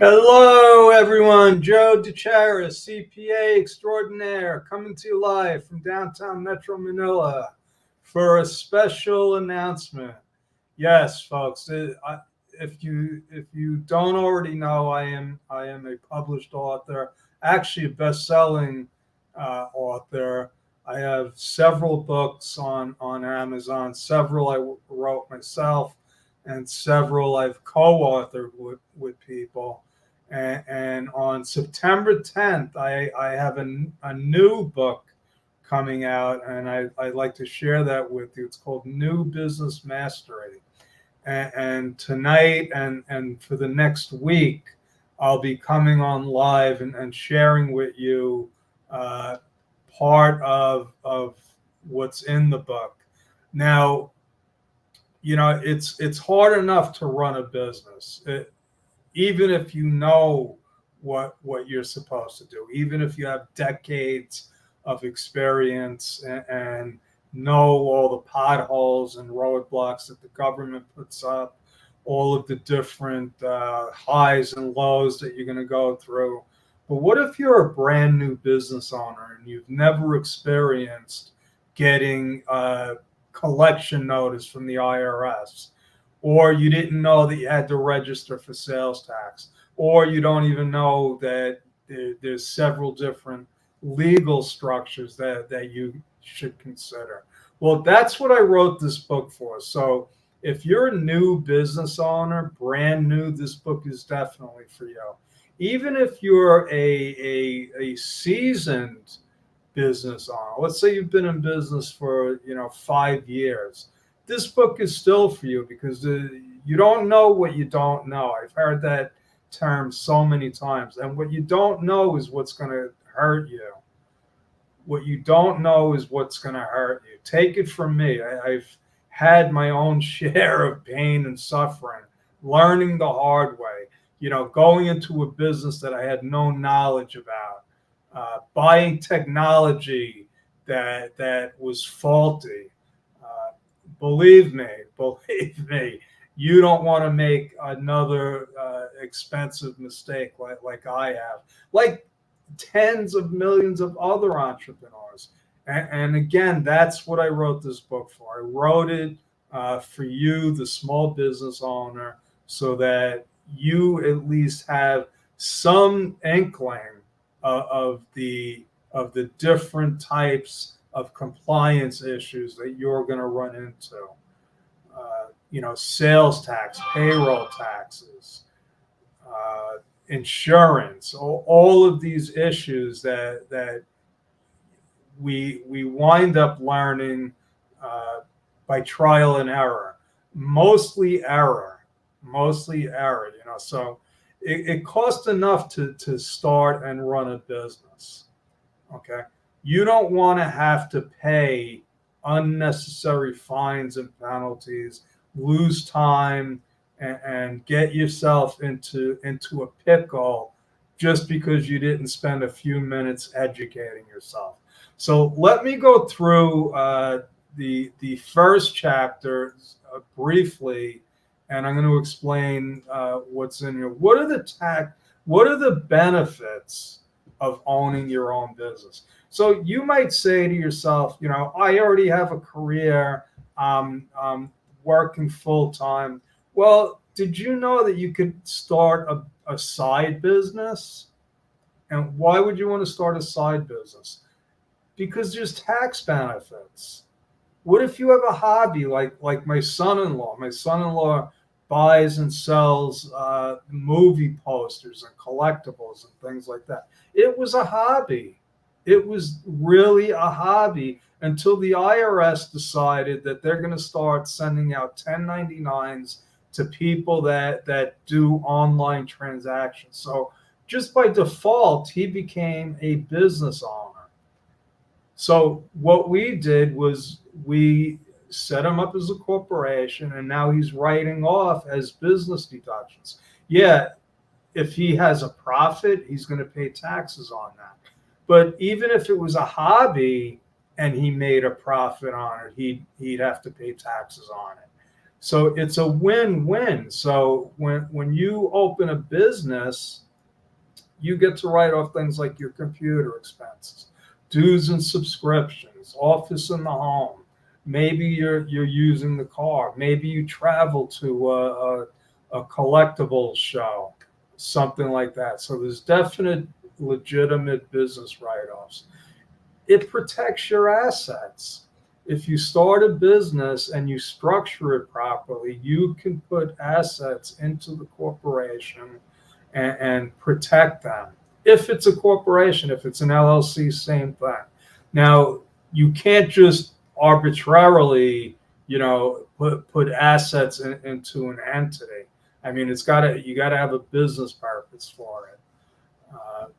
Hello, everyone. Joe DeCharis, CPA extraordinaire, coming to you live from downtown Metro Manila for a special announcement. Yes, folks. If you don't already know, I am a published author, actually a best-selling author. I have several books on Amazon. Several I wrote myself, and several I've co-authored with people. And on September 10th, I have a new book coming out, and I'd like to share that with you. It's called New Business Mastery. And tonight and for the next week, I'll be coming on live and sharing with you uh, part of what's in the book. Now, it's hard enough to run a business. Even if you know what you're supposed to do, even if you have decades of experience and know all the potholes and roadblocks that the government puts up, all of the different highs and lows that you're going to go through. But what if you're a brand new business owner and you've never experienced getting a collection notice from the IRS? Or you didn't know that you had to register for sales tax, or you don't even know that there's several different legal structures that you should consider. Well, that's what I wrote this book for. So if you're a new business owner, brand new, this book is definitely for you. Even if you're a seasoned business owner, let's say you've been in business for 5 years, this book is still for you because you don't know what you don't know. I've heard that term so many times. And what you don't know is what's going to hurt you. What you don't know is what's going to hurt you. Take it from me. I've had my own share of pain and suffering, learning the hard way, going into a business that I had no knowledge about, buying technology that was faulty. Believe me, you don't want to make another expensive mistake like I have, like tens of millions of other entrepreneurs. And again, that's what I wrote this book for. I wrote it for you, the small business owner, so that you at least have some inkling of the different types of compliance issues that you're going to run into. Sales tax, payroll taxes, insurance, all of these issues that we wind up learning by trial and error, mostly error. So it costs enough to start and run a business. Okay. You don't want to have to pay unnecessary fines and penalties, lose time, and get yourself into a pickle just because you didn't spend a few minutes educating yourself. So let me go through the first chapter briefly, and I'm going to explain what's in here. What are the benefits of owning your own business? So you might say to yourself, I already have a career, working full time. Well, did you know that you could start a side business? And why would you want to start a side business? Because there's tax benefits. What if you have a hobby like my son-in-law? My son-in-law buys and sells movie posters and collectibles and things like that. It was a hobby. It was really a hobby until the IRS decided that they're going to start sending out 1099s to people that do online transactions. So just by default, he became a business owner. So what we did was we set him up as a corporation, and now he's writing off as business deductions. Yeah, if he has a profit, he's going to pay taxes on that. But even if it was a hobby and he made a profit on it, he'd have to pay taxes on it. So it's a win-win. So when you open a business, you get to write off things like your computer expenses, dues and subscriptions, office in the home. Maybe you're using the car. Maybe you travel to a collectibles show, something like that. So there's definite legitimate business write-offs. It protects your assets. If you start a business and you structure it properly, you can put assets into the corporation and protect them. If it's a corporation, if it's an LLC, same thing. Now, you can't just arbitrarily, put assets into an entity. I mean, you got to have a business purpose for it.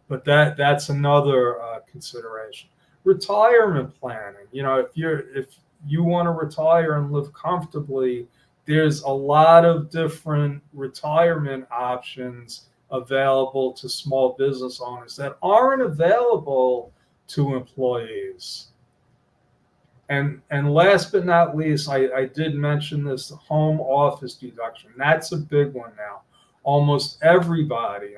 But that's another consideration. Retirement planning. If you want to retire and live comfortably, there's a lot of different retirement options available to small business owners that aren't available to employees. And last but not least, I did mention this home office deduction. That's a big one now. Almost everybody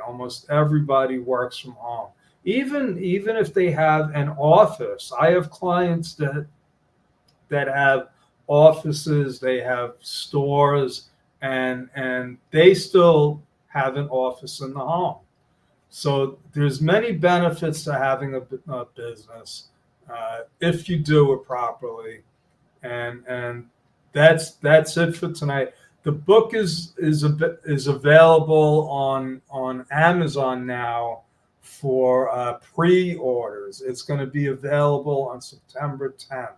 works from home. Even if they have an office. I have clients that have offices, they have stores, and they still have an office in the home. So there's many benefits to having a business if you do it properly, and that's it for tonight. The book is available on Amazon now for pre-orders. It's going to be available on September 10th.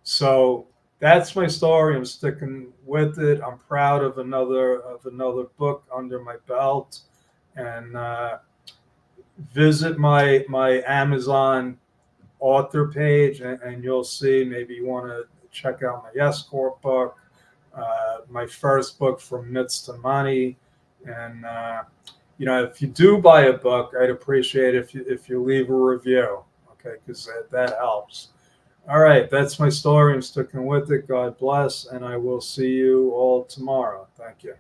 So that's my story. I'm sticking with it. I'm proud of another book under my belt, and visit my Amazon author page, and you'll see. Maybe you want to check out my Yes Corp book, my first book, From Myths to Money, and if you do buy a book, I'd appreciate if you leave a review, okay, because that helps. All right, that's my story. I'm sticking with it. God bless, and I will see you all tomorrow. Thank you.